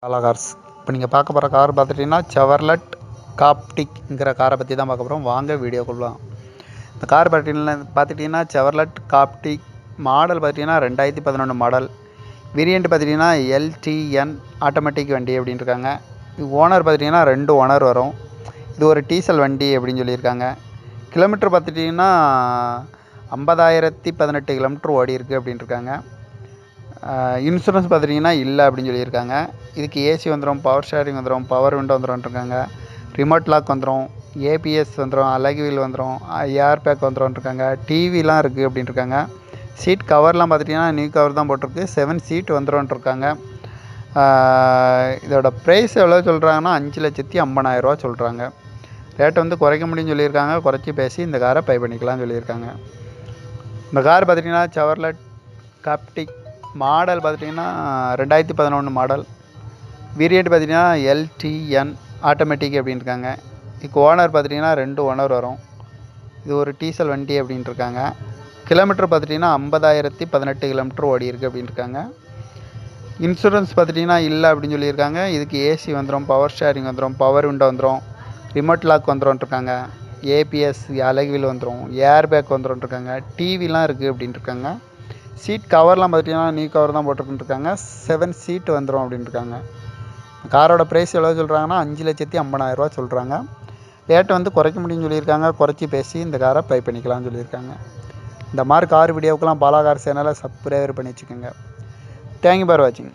Bala cars. இப்போ நீங்கள் பார்க்க போகிற கார் பார்த்துட்டிங்கன்னா செவர்லெட் காப்டிக்ங்கிற காரை பற்றி தான் பார்க்க போகிறோம். வாங்க வீடியோக்குள்ளலாம். இந்த கார் பார்த்துட்டிங்கன்னா செவர்லெட் காப்டிக் மாடல் பார்த்திங்கன்னா 2011 மாடல். வேரியண்ட் பார்த்திங்கன்னா LTN ஆட்டோமேட்டிக் வண்டி அப்படின்னு இருக்காங்க. இது ஓனர் பார்த்திங்கன்னா 2 ஓனர் வரும். இது ஒரு டீசல் வண்டி அப்படின்னு சொல்லியிருக்காங்க. கிலோமீட்டர் பார்த்துட்டிங்கன்னா 50,018 கிலோமீட்டர் ஓடி இருக்குது அப்படின்னு இருக்காங்க. இன்சூரன்ஸ் பார்த்துட்டிங்கன்னா இல்லை அப்படின்னு சொல்லியிருக்காங்க. இதுக்கு ஏசி வந்துடும், பவர் ஷேரிங் வந்துடும், பவர் விண்டோ வந்துடும்ன்ட்ருக்காங்க, ரிமோட் லாக் வந்துடும், ABS வந்துடும், அலகு வீல் வந்துடும், ஏர் பேக் வந்துடும்ன்ட்ருக்காங்க, டிவிலாம் இருக்குது அப்படின்ட்டுருக்காங்க. சீட் கவர்லாம் பார்த்துட்டிங்கன்னா நியூ கவர் தான் போட்டிருக்கு. 7 சீட் வந்துடும்ன்ட்ருக்காங்க. இதோட ப்ரைஸ் எவ்வளோ சொல்கிறாங்கன்னா 5,50,000 சொல்கிறாங்க. ரேட்டை வந்து குறைக்க முடியும்னு சொல்லியிருக்காங்க. குறைச்சி பேசி இந்த காரை பை பண்ணிக்கலாம்னு சொல்லியிருக்காங்க. இந்த கார் பார்த்துட்டிங்கன்னா செவர்லெட் காப்டிக் மாடல் பார்த்துட்டிங்கன்னா 2011 மாடல். வேரியண்ட் பார்த்திங்கன்னா LTN ஆட்டோமேட்டிக் அப்படின்னு இருக்காங்க. இதுக்கு ஓனர் பார்த்துட்டிங்கன்னா 2 ஓனர் வரும். இது ஒரு டீசல் வண்டி அப்படின்ட்டு இருக்காங்க. கிலோமீட்டர் பார்த்துட்டிங்கன்னா 50,018 கிலோமீட்டர் ஓடி இருக்குது அப்படின்னு இருக்காங்க. இன்சூரன்ஸ் பார்த்துட்டிங்கன்னா இல்லை அப்படின்னு சொல்லியிருக்காங்க. இதுக்கு ஏசி வந்துடும், பவர் ஷேரிங் வந்துடும், பவர் விண்டோ வந்துடும், ரிமோட் லாக் வந்துடும்ன்ட்ருக்காங்க, ABS அலகு வீல் வந்துடும், ஏர் பேக் வந்துடும்ன்ட்ருக்காங்க, டிவிலாம் இருக்குது அப்படின்ட்டு இருக்காங்க. சீட் கவர்லாம் பார்த்துட்டிங்கன்னா நியூ கவர் தான் போட்டிருக்குன்ட்ருக்காங்க. 7 சீட் வந்துடும் அப்படின்ட்டுருக்காங்க. காரோட ப்ரைஸ் எவ்வளோ சொல்கிறாங்கன்னா 5,50,000 சொல்கிறாங்க. ரேட்டை வந்து குறைக்க முடியும்னு சொல்லியிருக்காங்க. குறைச்சி பேசி இந்த காரை பை பண்ணிக்கலாம்னு சொல்லியிருக்காங்க. இந்த மாதிரி கார் வீடியோவுக்கெல்லாம் பாலா கார் சேனலை சப்ஸ்கிரைபர் பண்ணி வச்சுக்கோங்க. தேங்க்யூ ஃபார் வாட்சிங்.